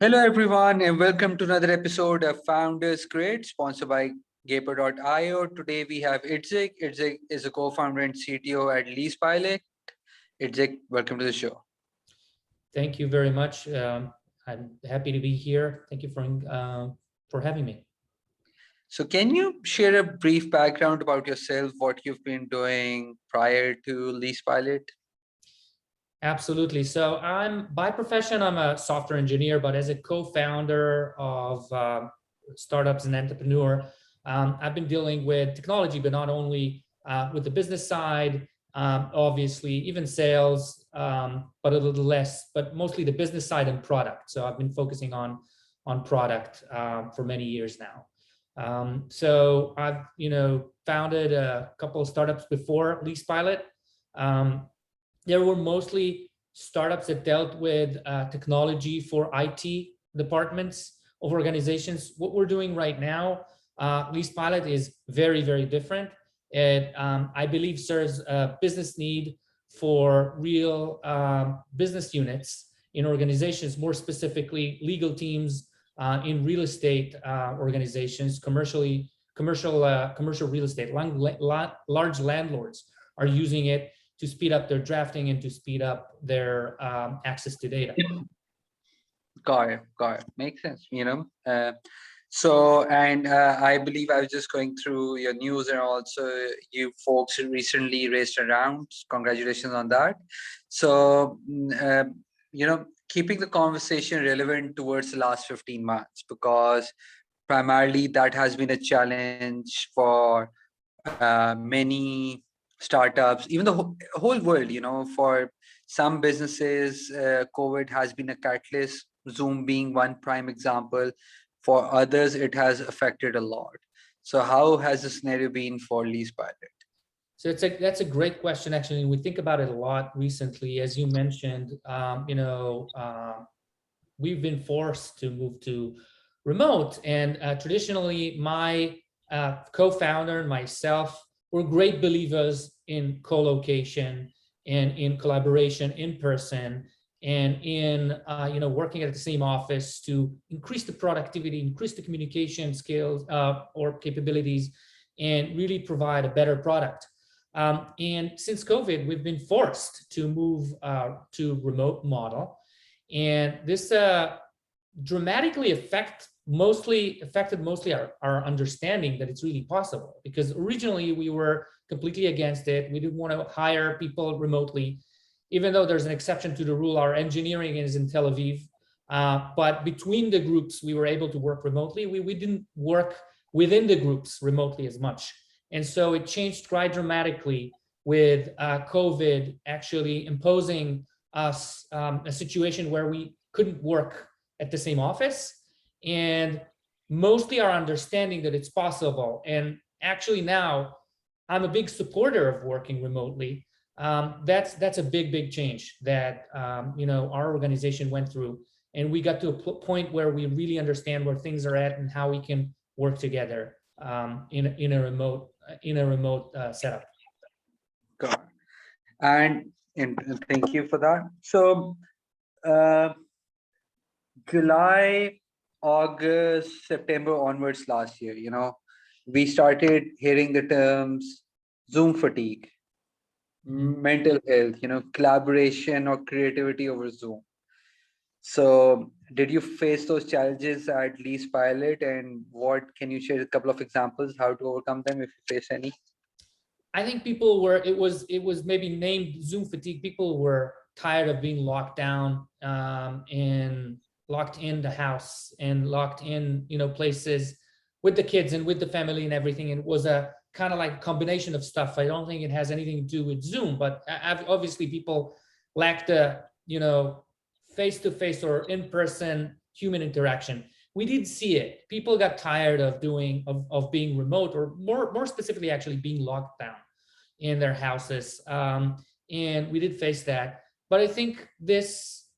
Hello, everyone, and welcome to another episode of Founders Create, sponsored by Gaper.io. Today we have Itzik. Itzik is a co-founder and CTO at LeasePilot. Itzik, welcome to the show. Thank you very much. I'm happy to be here. Thank you for having me. So can you share a brief background about yourself, what you've been doing prior to LeasePilot? Absolutely. So by profession, I'm a software engineer, but as a co-founder of startups and entrepreneur, I've been dealing with technology, but not only with the business side, obviously, even sales, but a little less, but mostly the business side and product. So I've been focusing on product for many years now. So I've founded a couple of startups before LeasePilot. There were mostly startups that dealt with technology for IT departments of organizations. What we're doing right now, LeasePilot, is very, very different. It, I believe, serves a business need for real business units in organizations, more specifically legal teams in real estate organizations, commercial real estate. Large landlords are using it to speed up their drafting and to speed up their access to data. Got it. Makes sense, I believe I was just going through your news, and also you folks recently raised a round. Congratulations on that. So, keeping the conversation relevant towards the last 15 months, because primarily that has been a challenge for many startups, even the whole world. For some businesses, COVID has been a catalyst, Zoom being one prime example. For others, it has affected a lot. So how has the scenario been for LeasePilot? So that's a great question, actually. We think about it a lot recently. As you mentioned, we've been forced to move to remote. And traditionally, my co-founder and myself were great believers in co-location and in collaboration in person, and in working at the same office to increase the productivity, increase the communication skills or capabilities, and really provide a better product. And since COVID, we've been forced to move to remote model, and this dramatically affected mostly our understanding that it's really possible. Because originally we were completely against it. We didn't want to hire people remotely, even though there's an exception to the rule. Our engineering is in Tel Aviv, but between the groups, we were able to work remotely. We didn't work within the groups remotely as much. And so it changed quite dramatically with COVID actually imposing us a situation where we couldn't work at the same office. And mostly our understanding that it's possible. And actually now I'm a big supporter of working remotely. That's a big change that our organization went through, and we got to a point where we really understand where things are at and how we can work together in a remote setup. Got it. And thank you for that. So July, August, September onwards last year, we started hearing the terms Zoom fatigue, mental health, collaboration or creativity over Zoom. So did you face those challenges at LeasePilot, and what can you share a couple of examples how to overcome them if you face any? I think people were, it was maybe named Zoom fatigue. People were tired of being locked down and locked in the house and locked in, places with the kids and with the family and everything. And it was a kind of like a combination of stuff. I don't think it has anything to do with Zoom, but obviously people lack the, face-to-face or in-person human interaction. We did see it. People got tired of being remote, or more specifically, actually being locked down in their houses. And we did face that. But I think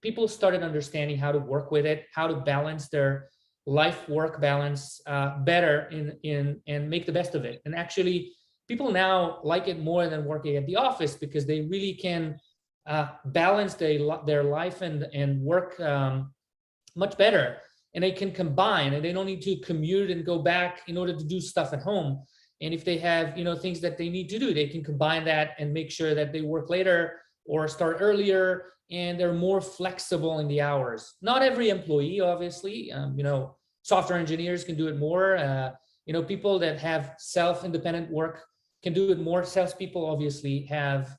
people started understanding how to work with it, how to balance their life-work balance better and make the best of it. And actually, people now like it more than working at the office, because they really can balance their life and work much better, and they can combine, and they don't need to commute and go back in order to do stuff at home. And if they have, things that they need to do, they can combine that and make sure that they work later or start earlier, and they're more flexible in the hours. Not every employee, obviously, software engineers can do it more. People that have self-independent work can do it more. Salespeople obviously have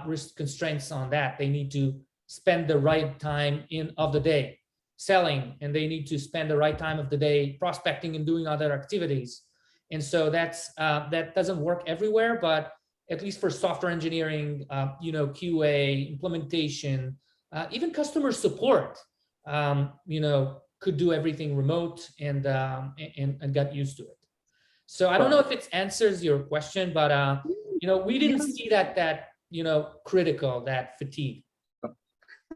risk constraints on that. They need to spend the right time of the day selling, and they need to spend the right time of the day prospecting and doing other activities. And so that doesn't work everywhere, but at least for software engineering, QA, implementation, even customer support, could do everything remote and got used to it. So I don't know if it answers your question, but we didn't see that critical, that fatigue.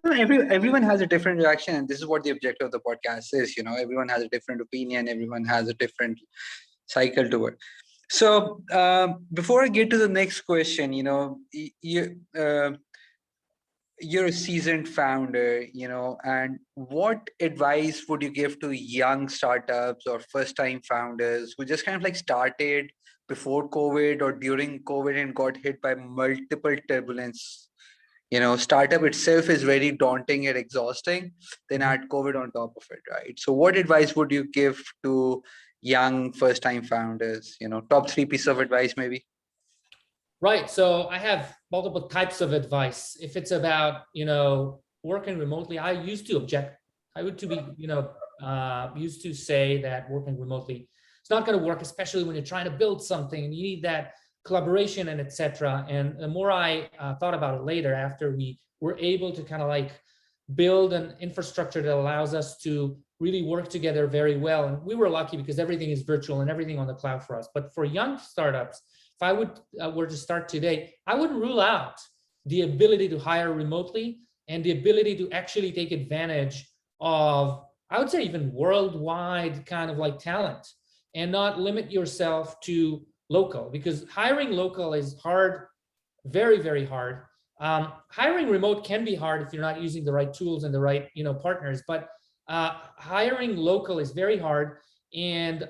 Everyone has a different reaction, and this is what the objective of the podcast is. Everyone has a different opinion, everyone has a different cycle to it. So before I get to the next question, you're a seasoned founder, and what advice would you give to young startups or first-time founders who just kind of like started before COVID or during COVID and got hit by multiple turbulence? Startup itself is very daunting and exhausting. Then add COVID on top of it, right? So what advice would you give to young first-time founders? Top 3 pieces of advice, maybe? Right. So I have multiple types of advice. If it's about, working remotely, I used to object. I would used to say that working remotely, it's not going to work, especially when you're trying to build something and you need that collaboration and etc. And the more I thought about it later, after we were able to kind of like build an infrastructure that allows us to really work together very well. And we were lucky because everything is virtual and everything on the cloud for us. But for young startups, if I were to start today, I wouldn't rule out the ability to hire remotely and the ability to actually take advantage of, I would say, even worldwide kind of like talent, and not limit yourself to local, because hiring local is hard, very, very hard. Hiring remote can be hard if you're not using the right tools and the right partners, but hiring local is very hard, and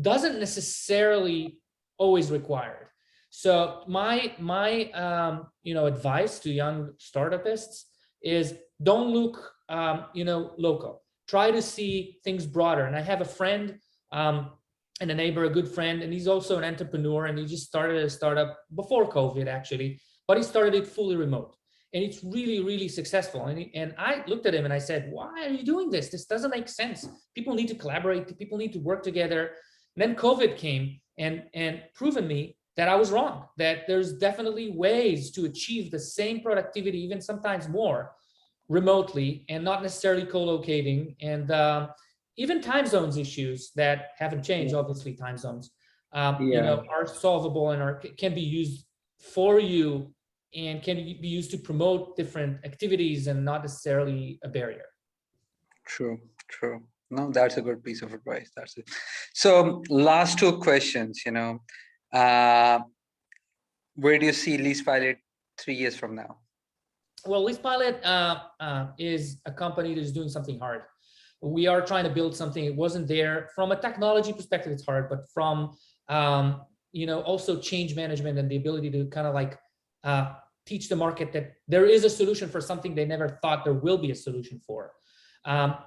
doesn't necessarily always required. So my advice to young startupists is don't look local. Try to see things broader. And I have a friend and a neighbor, a good friend, and he's also an entrepreneur, and he just started a startup before COVID actually, but he started it fully remote. And it's really, really successful. And I looked at him and I said, why are you doing this? This doesn't make sense. People need to collaborate. People need to work together. And then COVID came and proven me that I was wrong, that there's definitely ways to achieve the same productivity, even sometimes more, remotely, and not necessarily co-locating. And even time zones issues that haven't changed, obviously time zones, are solvable and can be used for you and can be used to promote different activities and not necessarily a barrier. True. No, that's a good piece of advice. That's it. So last 2 questions, where do you see LeasePilot 3 years from now? Well, LeasePilot is a company that is doing something hard. We are trying to build something. It wasn't there. From a technology perspective, it's hard, but from, also change management and the ability to kind of like teach the market that there is a solution for something they never thought there will be a solution for. Kind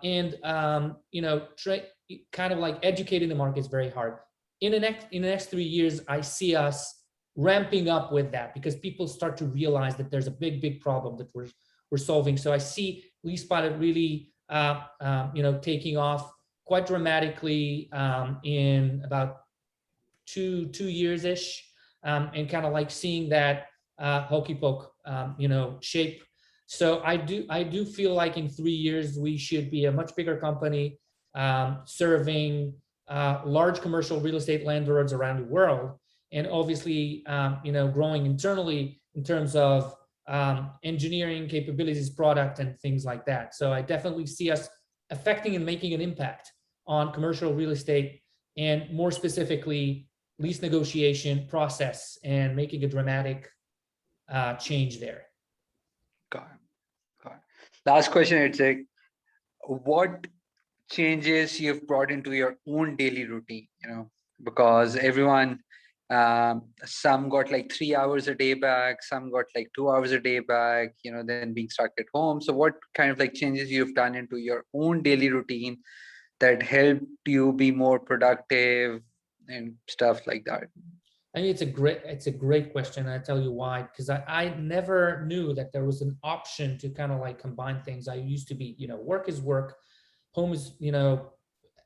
of like educating the market is very hard. In the next 3 years, I see us ramping up with that because people start to realize that there's a big problem that we're solving. So I see LeasePilot really taking off quite dramatically in about two years-ish, and kind of like seeing that hokey poke shape. So I do feel like in 3 years we should be a much bigger company, serving large commercial real estate landlords around the world, and obviously growing internally in terms of engineering capabilities, product, and things like that. So I definitely see us affecting and making an impact on commercial real estate, and more specifically lease negotiation process, and making a dramatic change there. Got it. Last question, Itzhak. what changes you've brought into your own daily routine, because everyone, some got like 3 hours a day back, some got like 2 hours a day back, then being stuck at home. So what kind of like changes you've done into your own daily routine that helped you be more productive and stuff like that? I mean, it's a great question. I tell you why, because I never knew that there was an option to kind of like combine things. I used to be, work is work, home is,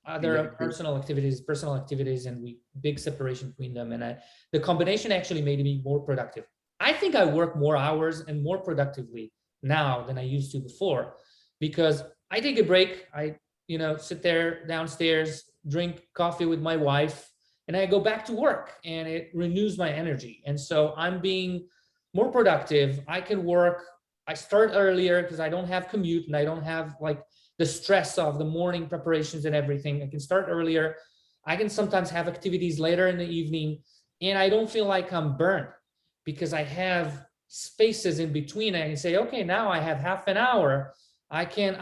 other Exactly. personal activities, and big separation between them. And the combination actually made me more productive. I think I work more hours and more productively now than I used to before, because I take a break. I, sit there downstairs, drink coffee with my wife, and I go back to work, and it renews my energy. And so I'm being more productive. I can work. I start earlier because I don't have commute, and I don't have like the stress of the morning preparations and everything. I can start earlier. I can sometimes have activities later in the evening, and I don't feel like I'm burnt because I have spaces in between. I can say, okay, now I have half an hour. I can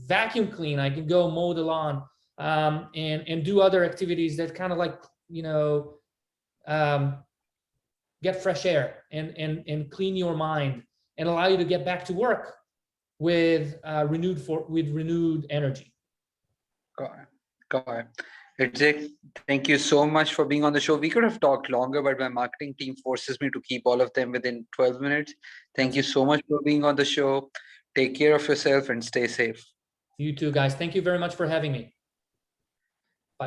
vacuum clean. I can go mow the lawn, and do other activities that kind of like, get fresh air and clean your mind and allow you to get back to work with renewed energy. Got it. Got it. Ajay, thank you so much for being on the show. We could have talked longer, but my marketing team forces me to keep all of them within 12 minutes. Thank you so much for being on the show. Take care of yourself and stay safe. You too, guys. Thank you very much for having me.